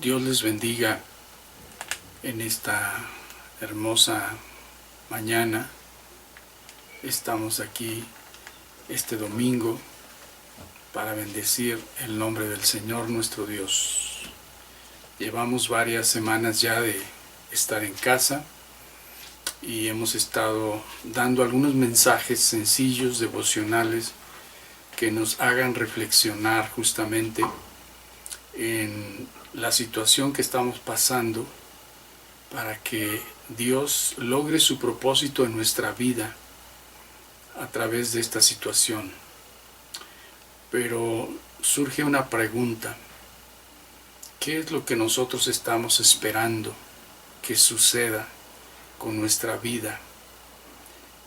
Dios les bendiga en esta hermosa mañana. Estamos aquí este domingo para bendecir el nombre del Señor nuestro Dios. Llevamos varias semanas ya de estar en casa y hemos estado dando algunos mensajes sencillos, devocionales, que nos hagan reflexionar justamente en la situación que estamos pasando para que Dios logre su propósito en nuestra vida a través de esta situación. Pero surge una pregunta: ¿qué es lo que nosotros estamos esperando que suceda con nuestra vida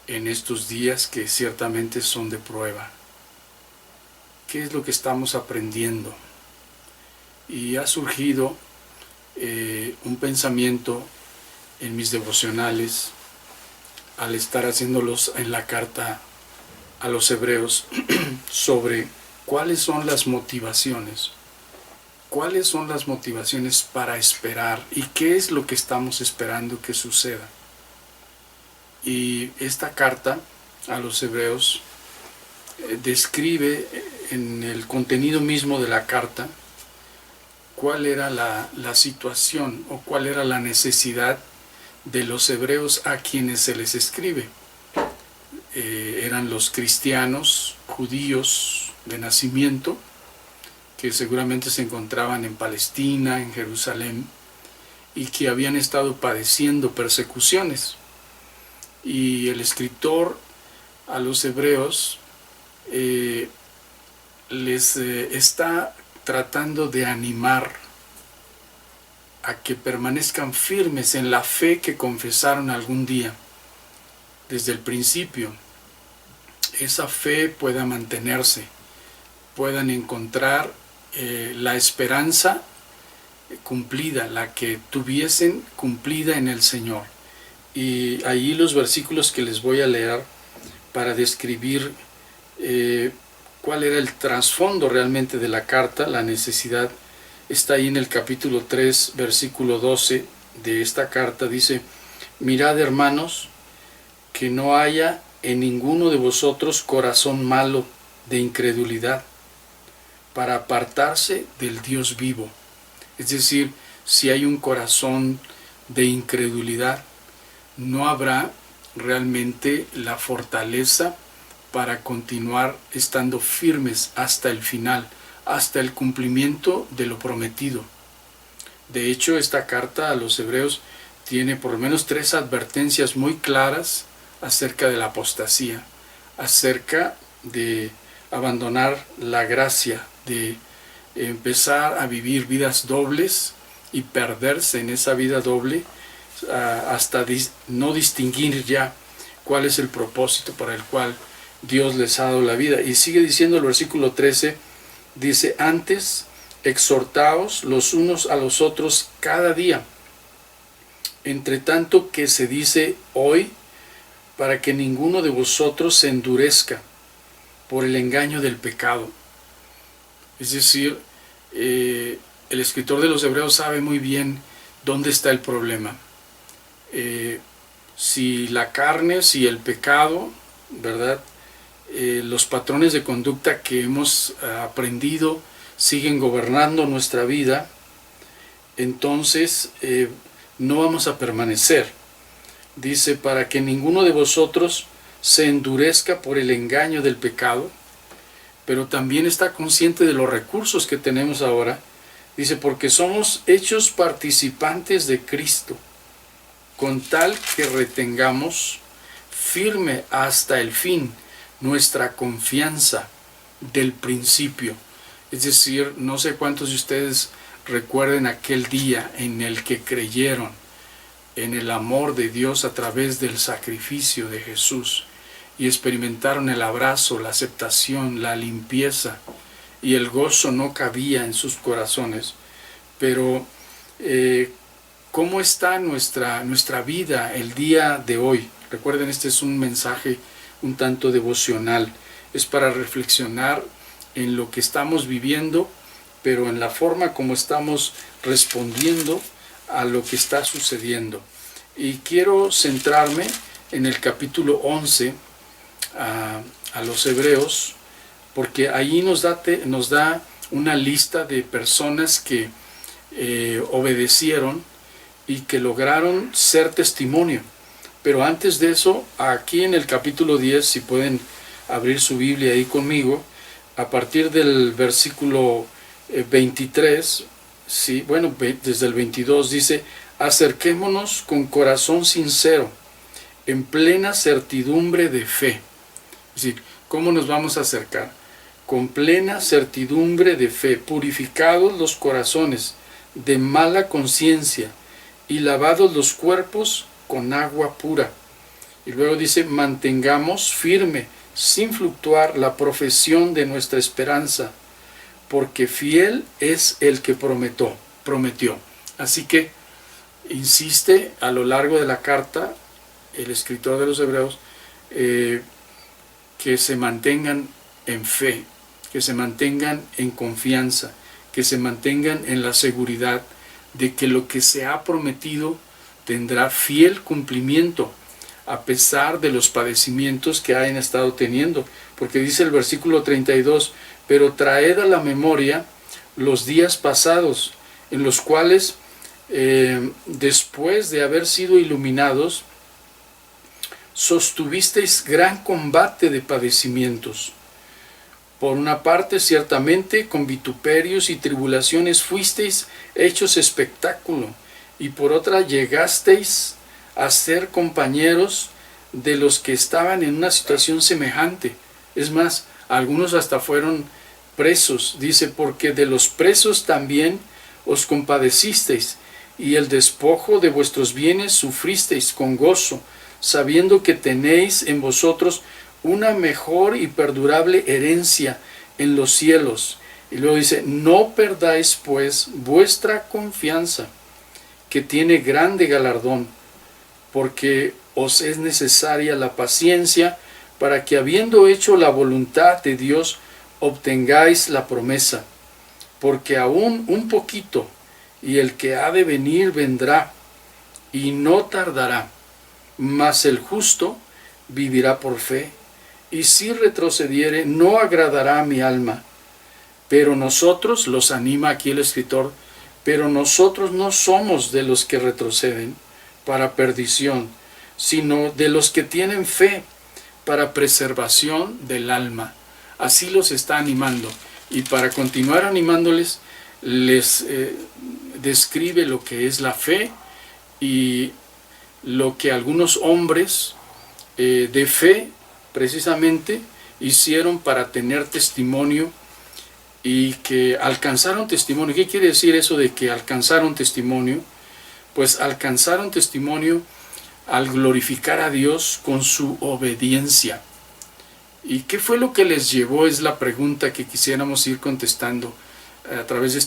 en estos días que ciertamente son de prueba? ¿Qué es lo que estamos aprendiendo? Y ha surgido un pensamiento en mis devocionales al estar haciéndolos en la carta a los Hebreos sobre cuáles son las motivaciones para esperar y qué es lo que estamos esperando que suceda. Y esta carta a los Hebreos describe en el contenido mismo de la carta cuál era la situación o cuál era la necesidad de los hebreos a quienes se les escribe. Eran los cristianos judíos de nacimiento que seguramente se encontraban en Palestina, en Jerusalén, y que habían estado padeciendo persecuciones. Y el escritor a los hebreos les está tratando de animar a que permanezcan firmes en la fe que confesaron algún día, desde el principio. Esa fe pueda mantenerse, puedan encontrar la esperanza cumplida, la que tuviesen cumplida en el Señor. Y ahí los versículos que les voy a leer para describir cuál era el trasfondo realmente de la carta, la necesidad, está ahí en el capítulo 3, versículo 12 de esta carta. Dice: mirad, hermanos, que no haya en ninguno de vosotros corazón malo de incredulidad, para apartarse del Dios vivo. Es decir, si hay un corazón de incredulidad, no habrá realmente la fortaleza para continuar estando firmes hasta el final, hasta el cumplimiento de lo prometido. De hecho, esta carta a los hebreos tiene por lo menos 3 advertencias muy claras acerca de la apostasía, acerca de abandonar la gracia, de empezar a vivir vidas dobles y perderse en esa vida doble hasta no distinguir ya cuál es el propósito para el cual Dios les ha dado la vida. Y sigue diciendo el versículo 13, dice: antes exhortaos los unos a los otros cada día, entre tanto que se dice hoy, para que ninguno de vosotros se endurezca por el engaño del pecado. Es decir, el escritor de los Hebreos sabe muy bien dónde está el problema. Si la carne, si el pecado, ¿verdad?, los patrones de conducta que hemos aprendido siguen gobernando nuestra vida, entonces no vamos a permanecer. Dice: para que ninguno de vosotros se endurezca por el engaño del pecado, pero también está consciente de los recursos que tenemos ahora. Dice: porque somos hechos participantes de Cristo, con tal que retengamos firme hasta el fin nuestra confianza del principio. Es decir, no sé cuántos de ustedes recuerden aquel día en el que creyeron en el amor de Dios a través del sacrificio de Jesús y experimentaron el abrazo, la aceptación, la limpieza, y el gozo no cabía en sus corazones. Pero ¿cómo está nuestra vida el día de hoy? Recuerden, este es un mensaje un tanto devocional, es para reflexionar en lo que estamos viviendo pero en la forma como estamos respondiendo a lo que está sucediendo. Y quiero centrarme en el capítulo 11 a los Hebreos, porque ahí nos da una lista de personas que obedecieron y que lograron ser testimonio. Pero antes de eso, aquí en el capítulo 10, si pueden abrir su Biblia ahí conmigo, a partir del versículo 23, sí, bueno, desde el 22 dice: acerquémonos con corazón sincero, en plena certidumbre de fe. Es decir, ¿cómo nos vamos a acercar? Con plena certidumbre de fe, purificados los corazones de mala conciencia y lavados los cuerpos con agua pura. Y luego dice: mantengamos firme, sin fluctuar, la profesión de nuestra esperanza, porque fiel es el que prometió. Así que insiste a lo largo de la carta el escritor de los Hebreos que se mantengan en fe, que se mantengan en confianza, que se mantengan en la seguridad de que lo que se ha prometido tendrá fiel cumplimiento, a pesar de los padecimientos que hayan estado teniendo. Porque dice el versículo 32: pero traed a la memoria los días pasados, en los cuales, después de haber sido iluminados, sostuvisteis gran combate de padecimientos. Por una parte, ciertamente, con vituperios y tribulaciones fuisteis hechos espectáculo, y por otra llegasteis a ser compañeros de los que estaban en una situación semejante. Es más, algunos hasta fueron presos. Dice: porque de los presos también os compadecisteis, y el despojo de vuestros bienes sufristeis con gozo, sabiendo que tenéis en vosotros una mejor y perdurable herencia en los cielos. Y luego dice: no perdáis pues vuestra confianza, que tiene grande galardón, porque os es necesaria la paciencia, para que, habiendo hecho la voluntad de Dios, obtengáis la promesa. Porque aún un poquito, y el que ha de venir vendrá, y no tardará. Mas el justo vivirá por fe, y si retrocediere, no agradará a mi alma. Pero nosotros, los anima aquí el escritor, pero nosotros no somos de los que retroceden para perdición, sino de los que tienen fe para preservación del alma. Así los está animando. Y para continuar animándoles, les describe lo que es la fe y lo que algunos hombres de fe precisamente hicieron para tener testimonio, y que alcanzaron testimonio. ¿Qué quiere decir eso de que alcanzaron testimonio? Pues alcanzaron testimonio al glorificar a Dios con su obediencia. ¿Y qué fue lo que les llevó? Es la pregunta que quisiéramos ir contestando a través de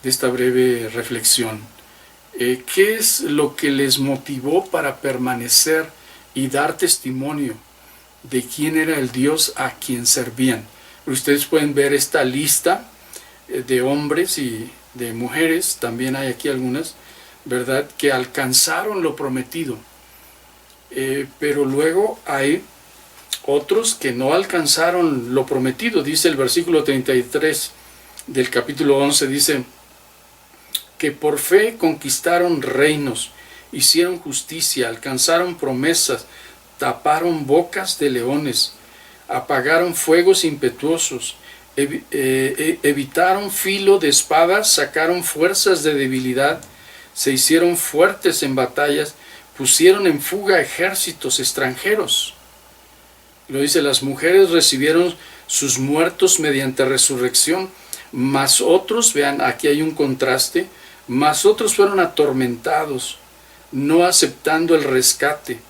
esta breve reflexión. ¿Qué es lo que les motivó para permanecer y dar testimonio de quién era el Dios a quien servían? Ustedes pueden ver esta lista de hombres y de mujeres, también hay aquí algunas, ¿verdad?, que alcanzaron lo prometido. Pero luego hay otros que no alcanzaron lo prometido. Dice el versículo 33 del capítulo 11, dice que por fe conquistaron reinos, hicieron justicia, alcanzaron promesas, taparon bocas de leones, apagaron fuegos impetuosos, evitaron filo de espadas, sacaron fuerzas de debilidad, se hicieron fuertes en batallas, pusieron en fuga ejércitos extranjeros. Lo dice: las mujeres recibieron sus muertos mediante resurrección, mas otros, vean, aquí hay un contraste, mas otros fueron atormentados, no aceptando el rescate,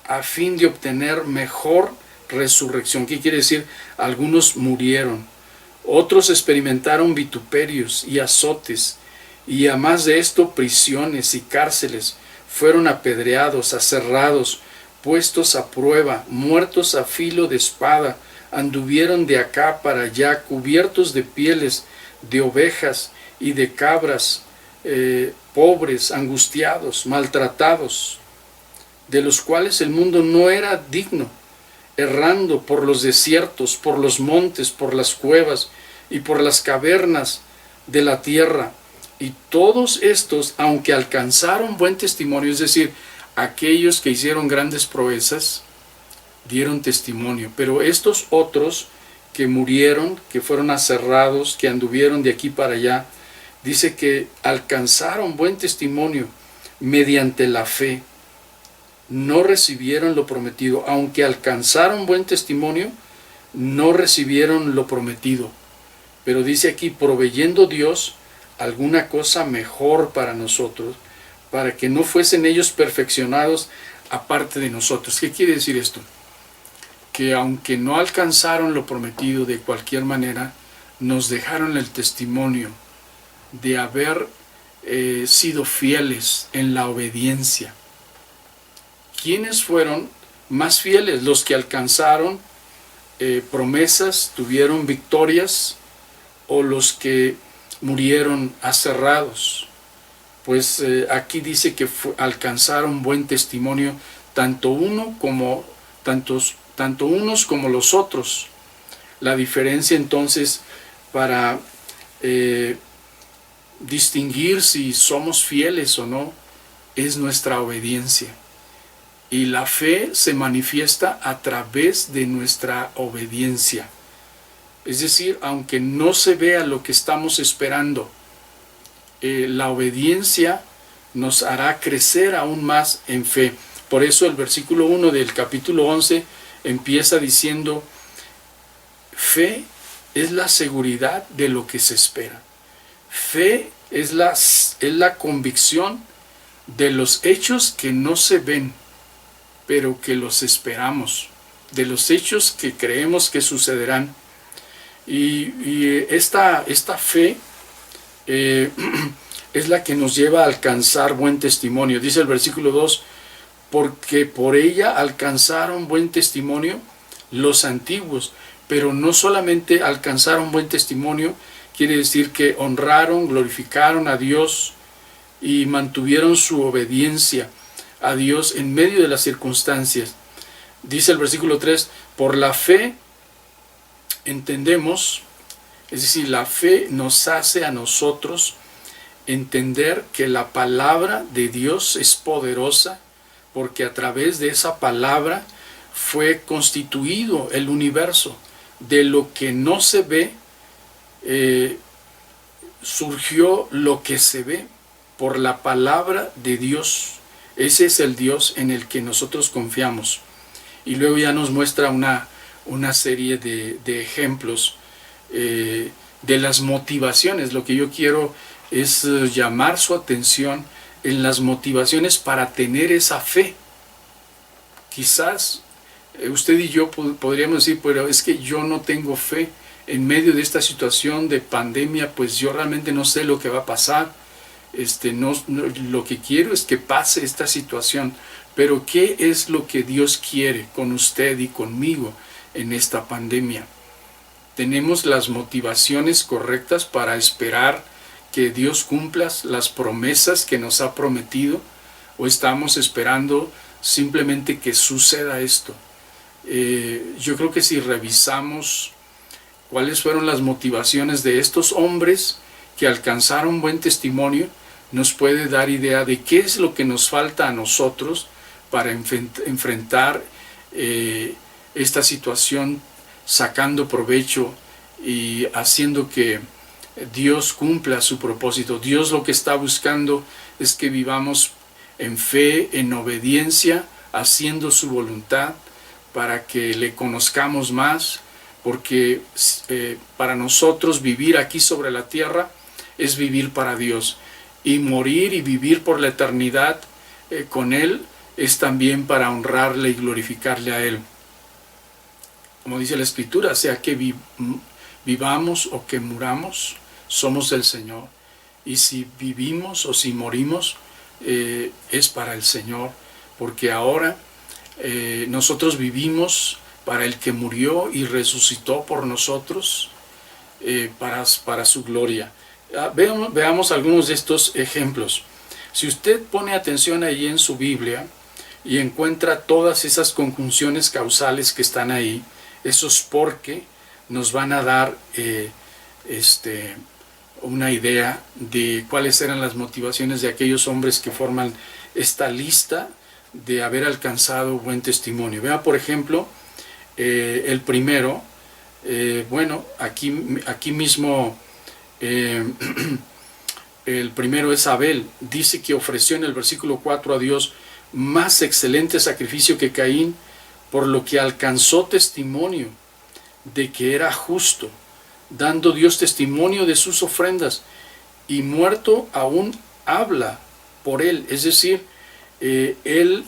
a fin de obtener mejor resurrección. ¿Qué quiere decir? Algunos murieron, otros experimentaron vituperios y azotes, y a más de esto prisiones y cárceles, fueron apedreados, aserrados, puestos a prueba, muertos a filo de espada, anduvieron de acá para allá, cubiertos de pieles, de ovejas y de cabras, pobres, angustiados, maltratados, de los cuales el mundo no era digno, errando por los desiertos, por los montes, por las cuevas y por las cavernas de la tierra. Y todos estos, aunque alcanzaron buen testimonio, es decir, aquellos que hicieron grandes proezas, dieron testimonio. Pero estos otros que murieron, que fueron aserrados, que anduvieron de aquí para allá, dice que alcanzaron buen testimonio mediante la fe. No recibieron lo prometido. Aunque alcanzaron buen testimonio, no recibieron lo prometido. Pero dice aquí, proveyendo Dios alguna cosa mejor para nosotros, para que no fuesen ellos perfeccionados aparte de nosotros. ¿Qué quiere decir esto? Que aunque no alcanzaron lo prometido de cualquier manera, nos dejaron el testimonio de haber sido fieles en la obediencia. ¿Quiénes fueron más fieles? Los que alcanzaron promesas, tuvieron victorias, o los que murieron aserrados. Pues aquí dice que alcanzaron buen testimonio tanto unos como los otros. La diferencia entonces para distinguir si somos fieles o no es nuestra obediencia. Y la fe se manifiesta a través de nuestra obediencia. Es decir, aunque no se vea lo que estamos esperando, la obediencia nos hará crecer aún más en fe. Por eso el versículo 1 del capítulo 11 empieza diciendo: fe es la seguridad de lo que se espera. Fe es la convicción de los hechos que no se ven, pero que los esperamos, de los hechos que creemos que sucederán. Y esta fe es la que nos lleva a alcanzar buen testimonio. Dice el versículo 2, porque por ella alcanzaron buen testimonio los antiguos. Pero no solamente alcanzaron buen testimonio, quiere decir que honraron, glorificaron a Dios y mantuvieron su obediencia a Dios en medio de las circunstancias. Dice el versículo 3, por la fe entendemos, es decir, la fe nos hace a nosotros entender que la palabra de Dios es poderosa, porque a través de esa palabra fue constituido el universo. De lo que no se ve, surgió lo que se ve por la palabra de Dios. Ese es el Dios en el que nosotros confiamos. Y luego ya nos muestra una serie de ejemplos de las motivaciones. Lo que yo quiero es llamar su atención en las motivaciones para tener esa fe. Quizás usted y yo podríamos decir, pero es que yo no tengo fe en medio de esta situación de pandemia, pues yo realmente no sé lo que va a pasar. Lo que quiero es que pase esta situación, pero ¿qué es lo que Dios quiere con usted y conmigo en esta pandemia? ¿Tenemos las motivaciones correctas para esperar que Dios cumpla las promesas que nos ha prometido? ¿O estamos esperando simplemente que suceda esto? Yo creo que si revisamos cuáles fueron las motivaciones de estos hombres que alcanzaron buen testimonio, nos puede dar idea de qué es lo que nos falta a nosotros para enfrentar esta situación, sacando provecho y haciendo que Dios cumpla su propósito. Dios lo que está buscando es que vivamos en fe, en obediencia, haciendo su voluntad, para que le conozcamos más, porque para nosotros vivir aquí sobre la tierra es vivir para Dios, y morir y vivir por la eternidad con Él es también para honrarle y glorificarle a Él. Como dice la Escritura, sea que vivamos o que muramos, somos del Señor. Y si vivimos o si morimos, es para el Señor, porque ahora nosotros vivimos para el que murió y resucitó por nosotros, para su gloria. Veamos algunos de estos ejemplos. Si usted pone atención ahí en su Biblia y encuentra todas esas conjunciones causales que están ahí, esos porque nos van a dar una idea de cuáles eran las motivaciones de aquellos hombres que forman esta lista de haber alcanzado buen testimonio. Vea, por ejemplo, el primero, aquí mismo el primero es Abel. Dice que ofreció en el versículo 4 a Dios más excelente sacrificio que Caín, por lo que alcanzó testimonio de que era justo, dando Dios testimonio de sus ofrendas, y muerto aún habla por él. Es decir, él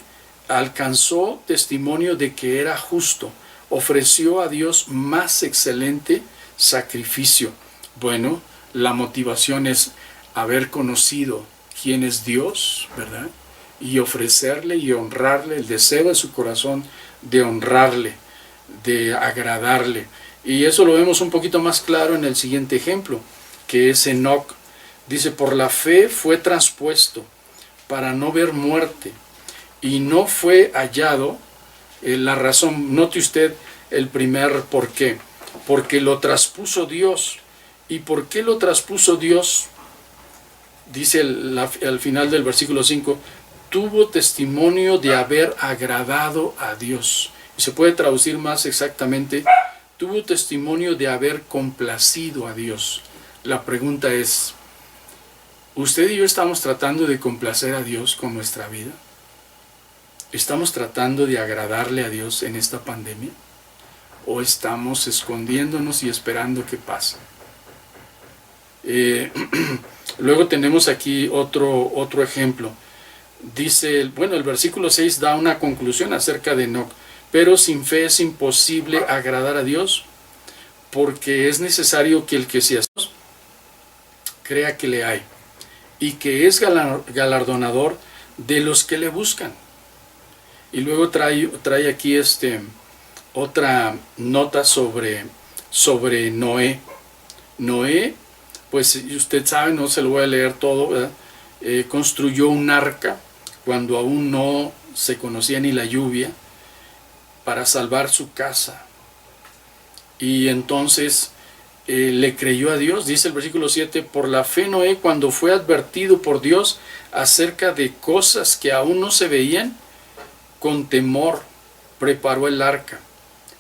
alcanzó testimonio de que era justo, ofreció a Dios más excelente sacrificio. Bueno, la motivación es haber conocido quién es Dios, ¿verdad? Y ofrecerle y honrarle, el deseo de su corazón de honrarle, de agradarle. Y eso lo vemos un poquito más claro en el siguiente ejemplo, que es Enoc. Dice, por la fe fue traspuesto para no ver muerte, y no fue hallado. La razón, note usted el primer por qué. Porque lo traspuso Dios. ¿Y por qué lo traspuso Dios? Dice al final del versículo 5, tuvo testimonio de haber agradado a Dios. Y se puede traducir más exactamente, tuvo testimonio de haber complacido a Dios. La pregunta es, ¿usted y yo estamos tratando de complacer a Dios con nuestra vida? ¿Estamos tratando de agradarle a Dios en esta pandemia? ¿O estamos escondiéndonos y esperando que pase? Luego tenemos aquí otro ejemplo. Dice, el versículo 6 da una conclusión acerca de Enoc. Pero sin fe es imposible agradar a Dios, porque es necesario que el que se asocia crea que le hay, y que es galardonador de los que le buscan. Y luego trae aquí otra nota sobre Noé. Noé, pues usted sabe, no se lo voy a leer todo, ¿verdad? Construyó un arca cuando aún no se conocía ni la lluvia, para salvar su casa. Y entonces le creyó a Dios. Dice el versículo 7, por la fe Noé, cuando fue advertido por Dios acerca de cosas que aún no se veían, con temor preparó el arca,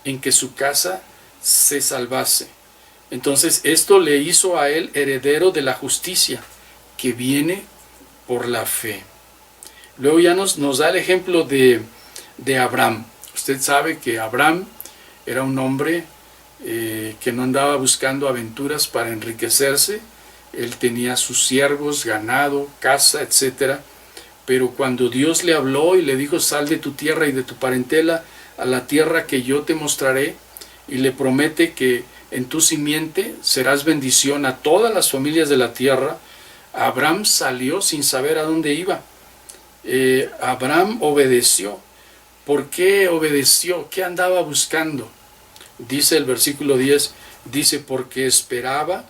en que su casa se salvase. Entonces esto le hizo a él heredero de la justicia, que viene por la fe. Luego ya nos da el ejemplo de Abraham. Usted sabe que Abraham era un hombre que no andaba buscando aventuras para enriquecerse. Él tenía sus siervos, ganado, casa, etc. Pero cuando Dios le habló y le dijo, sal de tu tierra y de tu parentela a la tierra que yo te mostraré, y le promete que en tu simiente serás bendición a todas las familias de la tierra, Abraham salió sin saber a dónde iba. Abraham obedeció. ¿Por qué obedeció? ¿Qué andaba buscando? Dice el versículo 10, dice, porque esperaba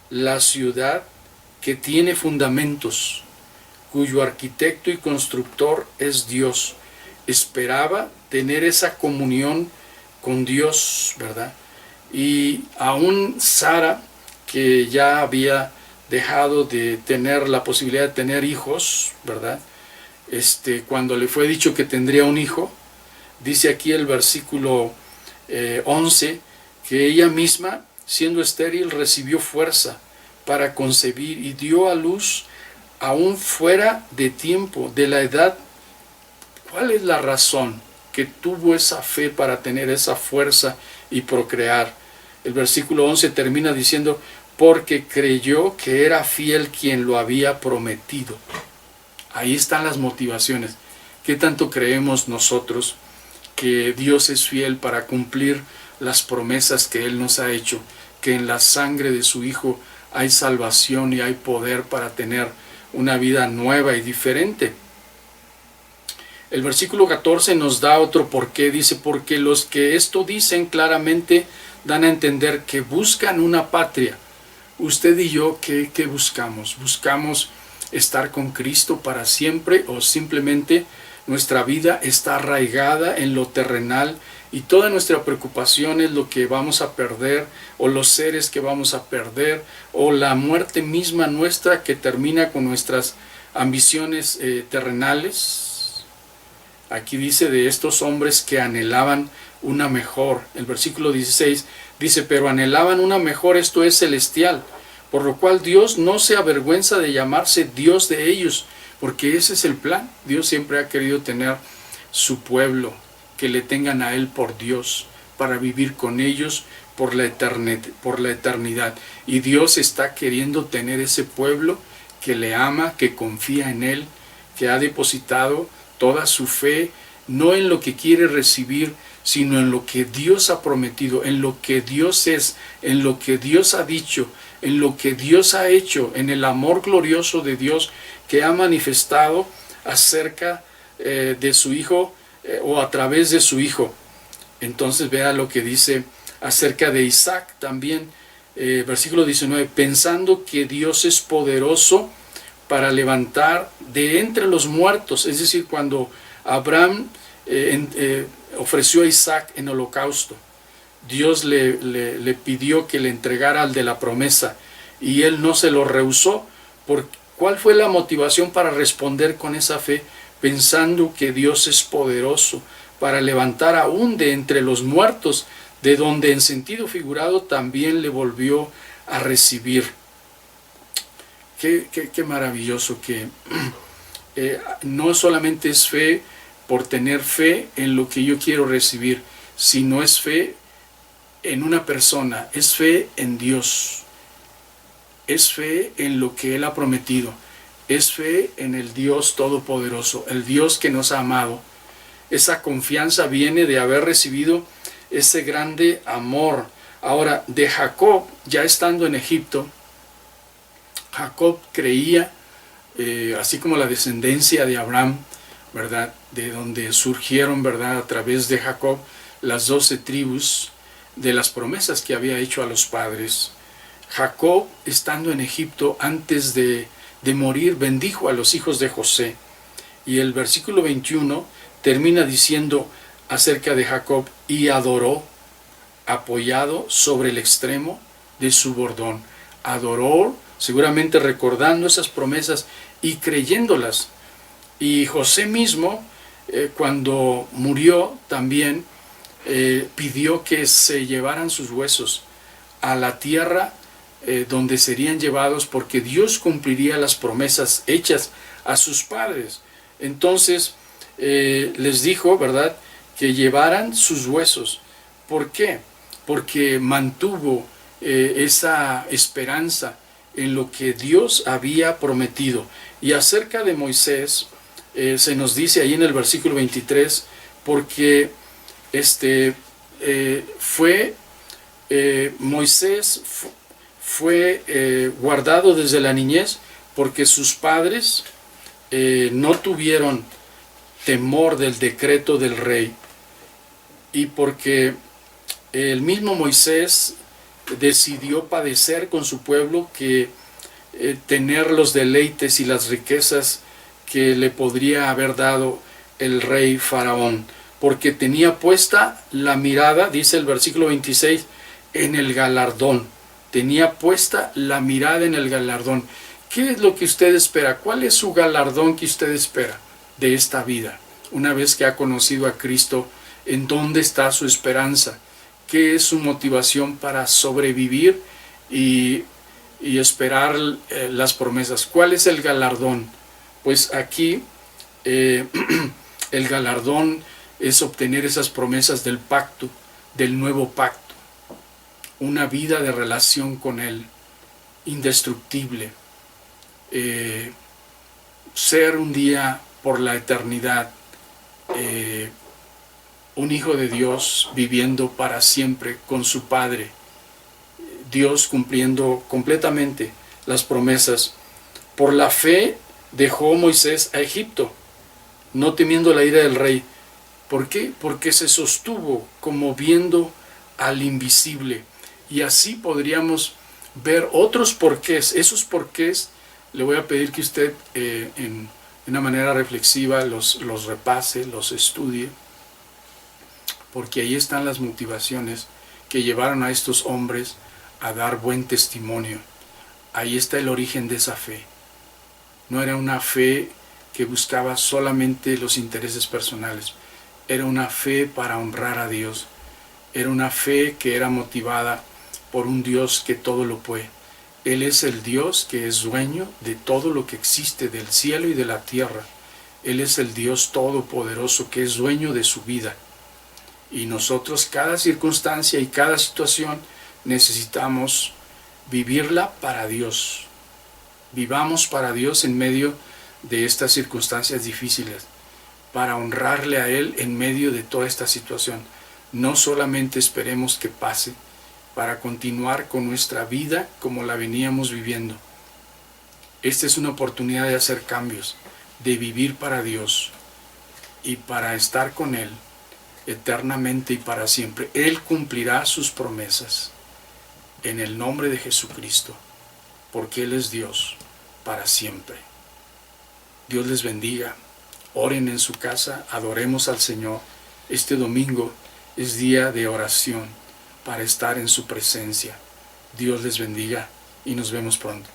la ciudad que tiene fundamentos, cuyo arquitecto y constructor es Dios. Esperaba tener esa comunión con Dios, ¿verdad? Y aún Sara, que ya había dejado de tener la posibilidad de tener hijos, ¿verdad? Cuando le fue dicho que tendría un hijo, dice aquí el versículo 11, que ella misma, siendo estéril, recibió fuerza para concebir y dio a luz aún fuera de tiempo, de la edad. ¿Cuál es la razón que tuvo esa fe para tener esa fuerza y procrear? El versículo 11 termina diciendo, porque creyó que era fiel quien lo había prometido. Ahí están las motivaciones. ¿Qué tanto creemos nosotros que Dios es fiel para cumplir las promesas que Él nos ha hecho? Que en la sangre de su Hijo hay salvación y hay poder para tener una vida nueva y diferente. El versículo 14 nos da otro porqué. Dice, porque los que esto dicen claramente dan a entender que buscan una patria. Usted y yo, ¿qué buscamos? ¿Buscamos estar con Cristo para siempre o simplemente nuestra vida está arraigada en lo terrenal y toda nuestra preocupación es lo que vamos a perder o los seres que vamos a perder o la muerte misma nuestra que termina con nuestras ambiciones terrenales? Aquí dice de estos hombres que anhelaban una mejor. El versículo 16 dice, pero anhelaban una mejor, esto es celestial, por lo cual Dios no se avergüenza de llamarse Dios de ellos, porque ese es el plan. Dios siempre ha querido tener su pueblo, que le tengan a Él por Dios, para vivir con ellos por la eternidad. Y Dios está queriendo tener ese pueblo que le ama, que confía en Él, que ha depositado toda su fe, no en lo que quiere recibir, sino en lo que Dios ha prometido, en lo que Dios es, en lo que Dios ha dicho, en lo que Dios ha hecho, en el amor glorioso de Dios que ha manifestado acerca de su Hijo o a través de su Hijo. Entonces vea lo que dice acerca de Isaac también, versículo 19, pensando que Dios es poderoso para levantar de entre los muertos, es decir, cuando Abraham ofreció a Isaac en holocausto, Dios le pidió que le entregara al de la promesa y él no se lo rehusó. ¿Cuál fue la motivación para responder con esa fe? Pensando que Dios es poderoso para levantar aún de entre los muertos, de donde en sentido figurado también le volvió a recibir. Qué maravilloso que no solamente es fe por tener fe en lo que yo quiero recibir, sino es fe en una persona, es fe en Dios, es fe en lo que Él ha prometido, es fe en el Dios Todopoderoso, el Dios que nos ha amado. Esa confianza viene de haber recibido ese grande amor. Ahora, de Jacob, ya estando en Egipto, Jacob creía, así como la descendencia de Abraham, ¿verdad?, de donde surgieron, ¿verdad?, a través de Jacob, las 12 tribus de las promesas que había hecho a los padres. Jacob, estando en Egipto, antes de morir, bendijo a los hijos de José. Y el versículo 21 termina diciendo acerca de Jacob, y adoró, apoyado sobre el extremo de su bordón. Adoró, seguramente recordando esas promesas y creyéndolas. Y José mismo, cuando murió también, pidió que se llevaran sus huesos a la tierra donde serían llevados, porque Dios cumpliría las promesas hechas a sus padres. Entonces les dijo, ¿verdad?, que llevaran sus huesos. ¿Por qué? Porque mantuvo esa esperanza en lo que Dios había prometido. Y acerca de Moisés, se nos dice ahí en el versículo 23, porque Moisés fue guardado desde la niñez, porque sus padres no tuvieron temor del decreto del rey, y porque el mismo Moisés decidió padecer con su pueblo que tener los deleites y las riquezas que le podría haber dado el rey Faraón, porque tenía puesta la mirada, dice el versículo 26, en el galardón. Tenía puesta la mirada en el galardón. ¿Qué es lo que usted espera? ¿Cuál es su galardón que usted espera de esta vida? Una vez que ha conocido a Cristo, ¿en dónde está su esperanza? ¿Qué es su motivación para sobrevivir y esperar las promesas? ¿Cuál es el galardón? Pues aquí el galardón es obtener esas promesas del pacto, del nuevo pacto. Una vida de relación con Él, indestructible. Ser un día por la eternidad un hijo de Dios viviendo para siempre con su Padre, Dios cumpliendo completamente las promesas. Por la fe dejó Moisés a Egipto, no temiendo la ira del rey. ¿Por qué? Porque se sostuvo como viendo al invisible. Y así podríamos ver otros porqués. Esos porqués le voy a pedir que usted en una manera reflexiva los repase, los estudie, porque ahí están las motivaciones que llevaron a estos hombres a dar buen testimonio. Ahí está el origen de esa fe. No era una fe que buscaba solamente los intereses personales, era una fe para honrar a Dios, era una fe que era motivada por un Dios que todo lo puede. Él es el Dios que es dueño de todo lo que existe, del cielo y de la tierra. Él es el Dios todopoderoso que es dueño de su vida. Y nosotros cada circunstancia y cada situación necesitamos vivirla para Dios. Vivamos para Dios en medio de estas circunstancias difíciles, para honrarle a Él en medio de toda esta situación. No solamente esperemos que pase, para continuar con nuestra vida como la veníamos viviendo. Esta es una oportunidad de hacer cambios, de vivir para Dios y para estar con Él eternamente y para siempre. Él cumplirá sus promesas en el nombre de Jesucristo, porque Él es Dios para siempre. Dios les bendiga. Oren en su casa, adoremos al Señor. Este domingo es día de oración para estar en su presencia. Dios les bendiga y nos vemos pronto.